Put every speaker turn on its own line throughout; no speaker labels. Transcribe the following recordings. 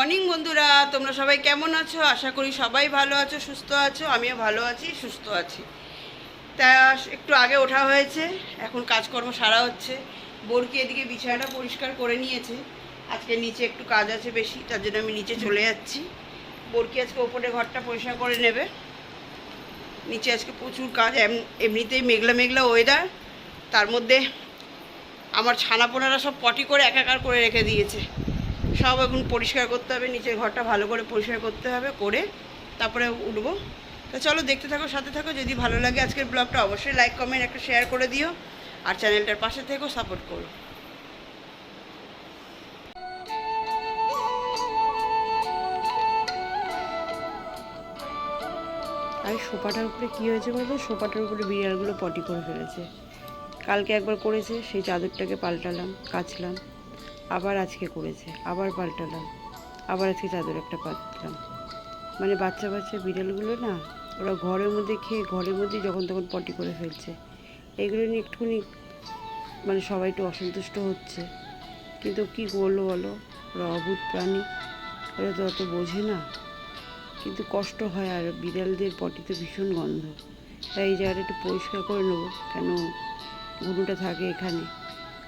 Morning বন্ধুরা, তোমরা সবাই কেমন আছো? আশা করি সবাই ভালো আছো, সুস্থ আছো। আমিও ভালো আছি, সুস্থ আছি। তা একটু আগে ওঠা হয়েছে, এখন কাজকর্ম সারা হচ্ছে। বরকি এদিকে বিছানাটা পরিষ্কার করে নিয়েছে। আজকে নিচে একটু কাজ আছে বেশি, তার জন্য আমি নিচে চলে যাচ্ছি। বরকি আজকে ওপরে ঘরটা পরিষ্কার করে নেবে। নিচে আজকে প্রচুর কাজ, এমনিতেই মেঘলা মেঘলা ওয়েদার, তার মধ্যে আমার ছানাপোনারা সব পটি করে একাকার করে রেখে দিয়েছে। সব এখন পরিষ্কার করতে হবে, নিচের ঘরটা ভালো করে পরিষ্কার করতে হবে, করে তারপরে উঠবো। তো চলো দেখতে থাকো, সাথে থাকো। যদি ভালো লাগে আজকের ব্লগটা অবশ্যই লাইক কমেন্ট একটা শেয়ার করে দিও, আর চ্যানেলটার পাশে থেকো, সাপোর্ট করো। আর সোফাটার উপরে কী হয়েছে বলতো, সোফাটার উপরে বিড়ালগুলো পটি করে ফেলেছে। কালকে একবার করেছে, সেই চাদরটাকে পাল্টালাম, কাচলাম। আবার আজকে করেছে, আবার পাল্টালাম। আবার আজকে চাদর একটা পাতলাম। মানে বাচ্চা বাচ্চা বিড়ালগুলো না, ওরা ঘরের মধ্যে খেয়ে ঘরের মধ্যেই যখন তখন পটি করে ফেলছে। এগুলো নিয়ে একটুখানি মানে সবাই একটু অসন্তুষ্ট হচ্ছে, কিন্তু কি করলো বলো, ওরা অভূত প্রাণী, ওরা তো অত বোঝে না। কিন্তু কষ্ট হয়, আর বিড়ালদের পটিতে ভীষণ গন্ধ। তাই এই জায়গাটা একটু পরিষ্কার করে নেবো, কেন গুঁড়োটা থাকে এখানে,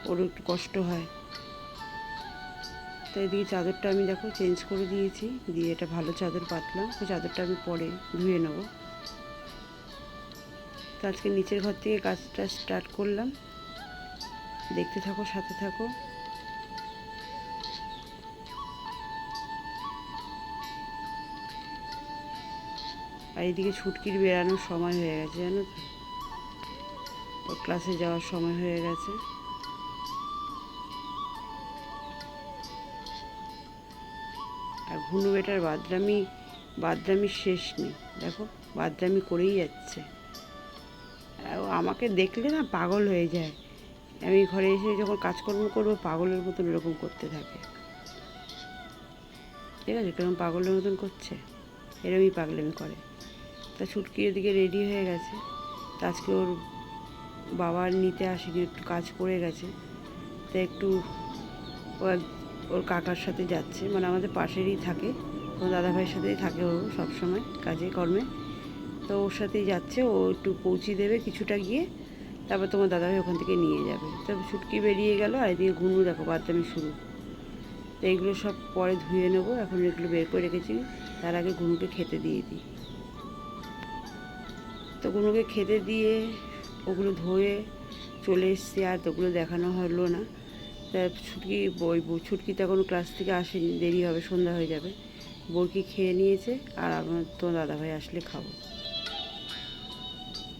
ওরও একটু কষ্ট হয়। তাই এদিকে চাদরটা আমি দেখো চেঞ্জ করে দিয়েছি, দিয়ে এটা ভালো চাদর পাতলাম। ওই চাদরটা আমি পরে ধুয়ে নেবো। তো আজকে নিচের ঘর থেকে কাজটা স্টার্ট করলাম, দেখতে থাকো, সাথে থাকো। আর এইদিকে ছুটকির বেরানোর সময় হয়ে গেছে, জানো তো, ওর ক্লাসে যাওয়ার সময় হয়ে গেছে। আর ঘুনু বেটার বাদরামি শেষ নেই, দেখো বাদরামি করেই যাচ্ছে। আমাকে দেখলে না পাগল হয়ে যায়। আমি ঘরে এসে যখন কাজকর্ম করবো পাগলের মতন এরকম করতে থাকে। ঠিক আছে, কেরম পাগলের মতন করছে, এরমই পাগলামি করে। তা ছুটকি এদিকে রেডি হয়ে গেছে। তা আজকে ওর বাবা নিতে আসেনি, একটু কাজ পড়ে গেছে। তা একটু ওর কাকার সাথে যাচ্ছে, মানে আমাদের পাশেরই থাকে, ওর দাদাভাইয়ের সাথেই থাকে ও সবসময় কাজে কর্মে। তো ওর সাথেই যাচ্ছে, ও একটু পৌঁছে দেবে কিছুটা গিয়ে, তারপর তোমার দাদাভাই ওখান থেকে নিয়ে যাবে। তবে ছুটকি বেরিয়ে গেল, আর এদিকে ঘুনু দেখো বাদরামি শুরু। তো এইগুলো সব পরে ধুয়ে নেবো, এখন এগুলো বের করে রেখেছি। তার আগে ঘুনুকে খেতে দিয়ে দিই। তো ঘুনুকে খেতে দিয়ে ওগুলো ধুয়ে চলে এসছি, আর তো ওগুলো দেখানো হলো না। তা ছুটকি তো এখনও ক্লাস থেকে আসেনি, দেরি হবে, সন্ধ্যা হয়ে যাবে। বরকি খেয়ে নিয়েছে, আর আমার তো দাদাভাই আসলে খাবো।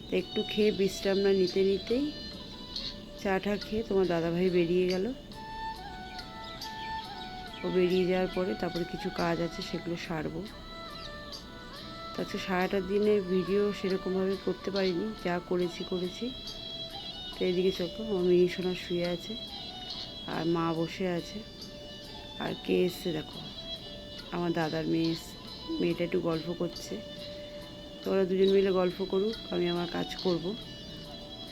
তো একটু খেয়ে বিশ্রাম না নিতে নিতেই চাটা খেয়ে তোমার দাদাভাই বেরিয়ে গেল। ও বেরিয়ে যাওয়ার পরে তারপরে কিছু কাজ আছে, সেগুলো সারবো। তাছাড়া সারাটা দিনে ভিডিও সেরকমভাবে করতে পারিনি, যা করেছি। তো এদিকে চোখো, আমার মিনিশোনা শুয়ে আছে, আর মা বসে আছে। আর কে এসছে দেখো, আমার দাদার মেয়েটা একটু গল্প করছে। তো ওরা দুজন মিলে গল্প করুক, আমি আমার কাজ করব।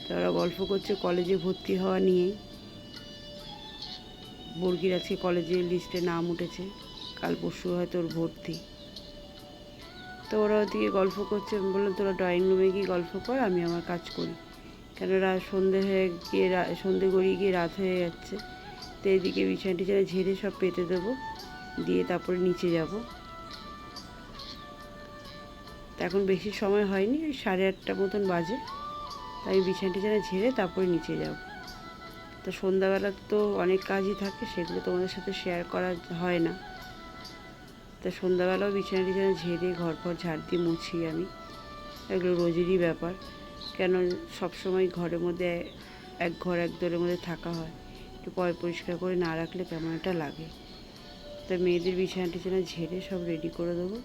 তো ওরা গল্প করছে কলেজে ভর্তি হওয়া নিয়েই। বর্গির আজকে কলেজের লিস্টে নাম উঠেছে, কাল পরশু হয়তো ওর ভর্তি। তো ওরা ওদিকে গল্প করছে, আমি বললাম তোরা ড্রয়িং রুমে গিয়ে গল্প কর, আমি আমার কাজ করি। কেন সন্ধে গড়িয়ে গিয়ে রাত হয়ে যাচ্ছে। তো এদিকে বিছানা টিছানা ঝেড়ে সব পেতে দেবো, দিয়ে তারপরে নিচে যাব। তা এখন বেশি সময় হয়নি, ওই 8:30 মতন বাজে। তাই বিছানা টিছানা ঝেড়ে তারপরে নিচে যাব। তো সন্ধ্যাবেলা তো অনেক কাজই থাকে, সেগুলো তোমাদের সাথে শেয়ার করা হয় না। তা সন্ধ্যাবেলাও বিছানা টিছানা ঝেড়ে ঘর ঝাড় দিয়ে মুছি আমি, এগুলো রোজেরই ব্যাপার। কেন সবসময় ঘরের মধ্যে এক ঘর এক দলের মধ্যে থাকা হয়, একটু পরিষ্কার করে না রাখলে কেমন একটা লাগে। তা মেয়েদের বিছানা টিছানা ঝেড়ে সব রেডি করে দেবো,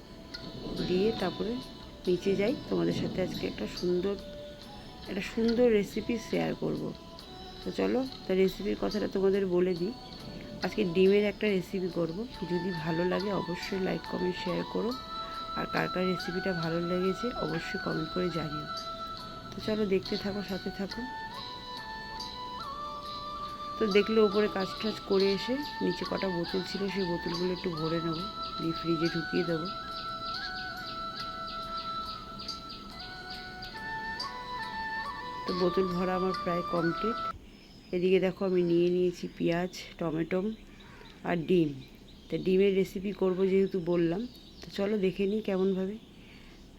দিয়ে তারপরে নিচে যাই। তোমাদের সাথে আজকে একটা সুন্দর রেসিপি শেয়ার করব। তো চলো, তা রেসিপির কথাটা তোমাদের বলে দিই। আজকে ডিমের একটা রেসিপি করব। যদি ভালো লাগে অবশ্যই লাইক কমেন্ট শেয়ার করো, আর কার কার রেসিপিটা ভালো লেগেছে অবশ্যই কমেন্ট করে জানিও। তো চলো দেখতে থাকো, সাথে থাকো। তো দেখলে ওপরে কাজ টাজ করে এসে নিচে কটা বোতল ছিল, সেই বোতলগুলো একটু ভরে নেবো, দিয়ে ফ্রিজে ঢুকিয়ে দেবো। তো বোতল ভরা আমার প্রায় কমপ্লিট। এদিকে দেখো আমি নিয়ে নিয়েছি পেঁয়াজ, টমেটো আর ডিম। তো ডিমের রেসিপি করব যেহেতু বললাম, তো চলো দেখে নিই কেমনভাবে।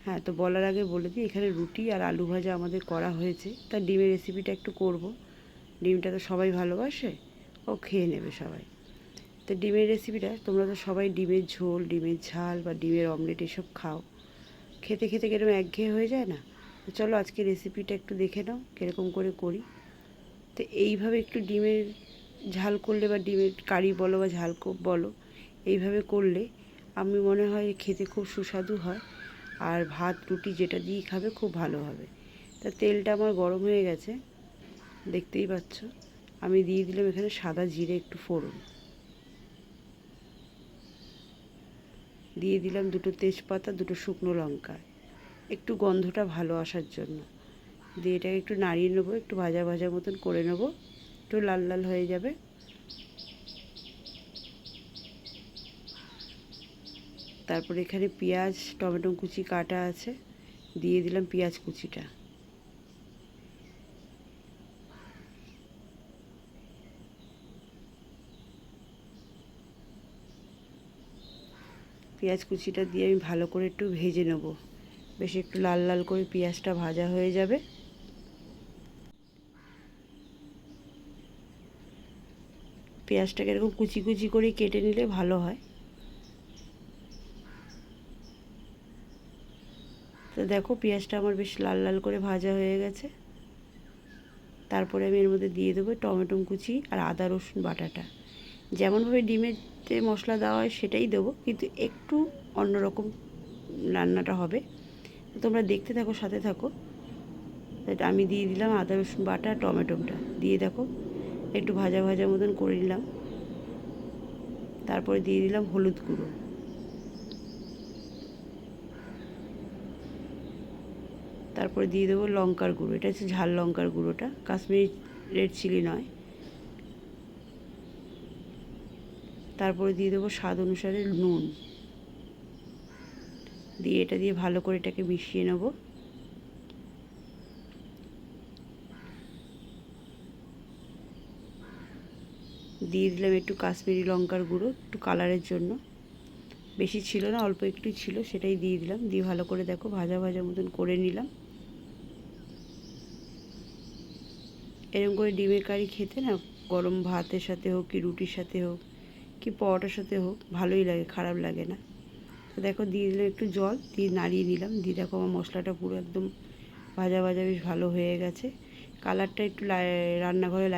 হ্যাঁ, তো বলার আগে বলে দিই, এখানে রুটি আর আলু ভাজা আমাদের করা হয়েছে, তা ডিমের রেসিপিটা একটু করব। ডিমটা তো সবাই ভালোবাসে, ও খেয়ে নেবে সবাই। তো ডিমের রেসিপিটা, তোমরা তো সবাই ডিমের ঝোল, ডিমের ঝাল বা ডিমের অমলেট এসব খাও, খেতে খেতে কিরকম একঘেয়ে হয়ে যায় না? তো চলো আজকে রেসিপিটা একটু দেখে নাও কীরকম করে করি। তো এইভাবে একটু ডিমের ঝাল করলে বা ডিমের কারি বলো বা ঝাল বলো, এইভাবে করলে আমি মনে হয় খেতে খুব সুস্বাদু হয়, আর ভাত রুটি যেটা দিয়েই খাবে খুব ভালো হবে। তা তেলটা আমার গরম হয়ে গেছে, দেখতেই পাচ্ছ। আমি দিয়ে দিলাম এখানে সাদা জিরে একটু ফোড়ন, দিয়ে দিলাম দুটো তেজপাতা, দুটো শুকনো লঙ্কা, একটু গন্ধটা ভালো আসার জন্য। দিয়ে এটাকে একটু নাড়িয়ে নেবো, একটু ভাজা ভাজা মতন করে নেবো, একটু লাল লাল হয়ে যাবে। তারপরে এখানে পেঁয়াজ টমেটো কুচি কাটা আছে, দিয়ে দিলাম পেঁয়াজ কুচিটা। পেঁয়াজ কুচিটা দিয়ে আমি ভালো করে একটু ভেজে নেব, বেশ একটু লাল লাল করে পেঁয়াজটা ভাজা হয়ে যাবে। পেঁয়াজটাকে এরকম কুচি কুচি করে কেটে নিলে ভালো হয়। তো দেখো পেঁয়াজটা আমার বেশ লাল লাল করে ভাজা হয়ে গেছে। তারপরে আমি এর মধ্যে দিয়ে দেবো টমেটো কুচি আর আদা রসুন বাটাটা। যেমনভাবে ডিমেতে মশলা দেওয়া হয় সেটাই দেবো, কিন্তু একটু অন্যরকম রান্নাটা হবে। তোমরা দেখতে থাকো, সাথে থাকো। আমি দিয়ে দিলাম আদা রসুন বাটা, টমেটোটা দিয়ে দেখো একটু ভাজা ভাজা মতন করে নিলাম। তারপরে দিয়ে দিলাম হলুদ গুঁড়ো, তারপরে দিয়ে দেবো লঙ্কার গুঁড়ো, এটা হচ্ছে ঝাল লঙ্কার গুঁড়োটা, কাশ্মীরি রেড চিলি নয়। তারপরে দিয়ে দেবো স্বাদ অনুসারে নুন, দিয়ে এটা দিয়ে ভালো করে এটাকে মিশিয়ে নেব। দিয়ে দিলাম একটু কাশ্মীরি লঙ্কার গুঁড়ো, একটু কালারের জন্য, বেশি ছিল না, অল্প একটু ছিল, সেটাই দিয়ে দিলাম। দিয়ে ভালো করে দেখো ভাজা ভাজা মতন করে নিলাম। এরকম করে ডিমের কারি খেতে না, গরম ভাতের সাথে হোক কি রুটির সাথে হোক কি পরোটার সাথে হোক ভালোই লাগে, খারাপ লাগে না। তো দেখো দিয়ে দিলাম একটু জল, দিয়ে নাড়িয়ে নিলাম। দিয়ে দেখো আমার মশলাটা পুরো একদম ভাজা ভাজা বেশ ভালো হয়ে গেছে। কালারটা একটু রান্নাঘরে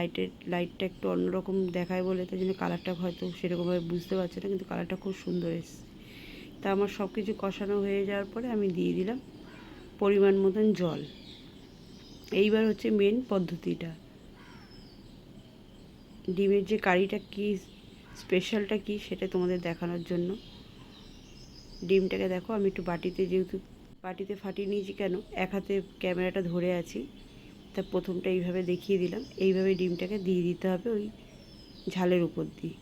লাইটটা একটু অন্যরকম দেখায় বলে তাই জন্য কালারটা হয়তো সেরকমভাবে বুঝতে পারছে না, কিন্তু কালারটা খুব সুন্দর এসেছে। তা আমার সব কিছু কষানো হয়ে যাওয়ার পরে আমি দিয়ে দিলাম পরিমাণ মতন জল। এইবার হচ্ছে মেন পদ্ধতিটা, ডিমের যে কারিটা কী স্পেশালটা কী সেটা তোমাদের দেখানোর জন্য। ডিমটাকে দেখো আমি একটু বাটিতে, যেহেতু বাটিতে ফাটিয়ে নিয়েছি, কেন এক হাতে ক্যামেরাটা ধরে আছি, তা প্রথমটা এইভাবে দেখিয়ে দিলাম। এইভাবে ডিমটাকে দিয়ে দিতে হবে ওই ঝালের উপর দিয়ে।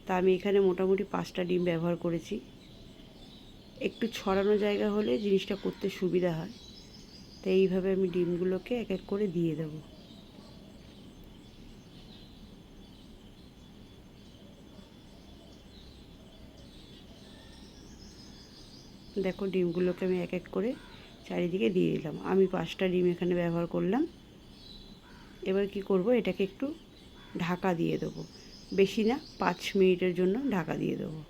তা আমি এখানে মোটামুটি 5টা ডিম ব্যবহার করেছি। একটু ছড়ানো জায়গা হলে জিনিসটা করতে সুবিধা হয়। তো এইভাবে আমি ডিমগুলোকে এক এক করে দিয়ে দেবো। দেখো ডিমগুলোকে আমি এক এক করে চারিদিকে দিয়ে দিলাম। আমি 5টা ডিম এখানে ব্যবহার করলাম। এবার কি করব, এটাকে একটু ঢাকা দিয়ে দেবো, বেশি না, 5 মিনিটের জন্য ঢাকা দিয়ে দেবো।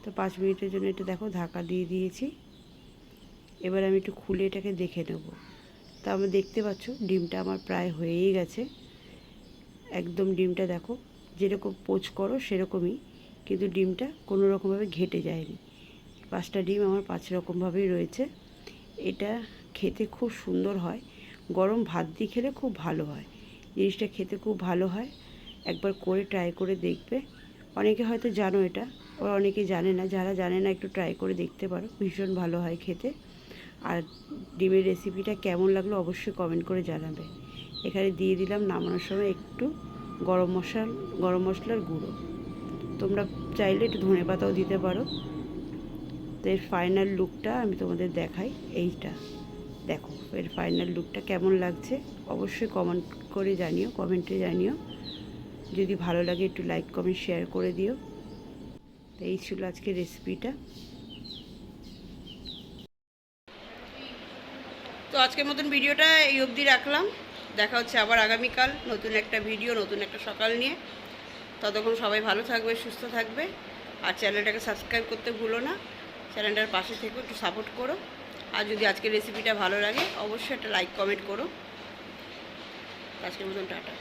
তো 5 মিনিটের জন্য এটা দেখো ঢাকা দিয়ে দিয়েছি। এবার আমি একটু খুলে এটাকে দেখে নেব। তা আমরা দেখতে পাচ্ছ ডিমটা আমার প্রায় হয়েই গেছে। একদম ডিমটা দেখো যেরকম পোচ করো সেরকমই, কিন্তু ডিমটা কোনো রকমভাবে ঘেটে যায়নি। 5টা ডিম আমার 5 রকমভাবেই রয়েছে। এটা খেতে খুব সুন্দর হয়, গরম ভাত দিয়ে খেলে খুব ভালো হয়, জিনিসটা খেতে খুব ভালো হয়। একবার করে ট্রাই করে দেখবে। অনেকে হয়তো জানো এটা, আর অনেকে জানে না। যারা জানে না একটু ট্রাই করে দেখতে পারো, ভীষণ ভালো হয় খেতে। আর ডিমের রেসিপিটা কেমন লাগলো অবশ্যই কমেন্ট করে জানাবে। এখানে দিয়ে দিলাম নামানোর সময় একটু গরম মশলার গুঁড়ো। তোমরা চাইলে একটু ধনেপাতাও দিতে পারো। তো এর ফাইনাল লুকটা আমি তোমাদের দেখাই। এইটা দেখো, এর ফাইনাল লুকটা কেমন লাগছে অবশ্যই কমেন্টে জানিও। যদি ভালো লাগে একটু লাইক কমেন্ট শেয়ার করে দিও। তো এই ছিল আজকের রেসিপিটা। তো আজকের মতন ভিডিওটা এই অবধি রাখলাম। দেখা হচ্ছে আবার আগামীকাল নতুন একটা ভিডিও, নতুন একটা সকাল নিয়ে। ততক্ষণ সবাই ভালো থাকবে, সুস্থ থাকবে। আর চ্যানেলটাকে সাবস্ক্রাইব করতে ভুলো না। চ্যানেলটার পাশে থেকো, একটু সাপোর্ট করো। আর যদি আজকের রেসিপিটা ভালো লাগে অবশ্যই একটা লাইক কমেন্ট করো। আজকের মতন টাটা।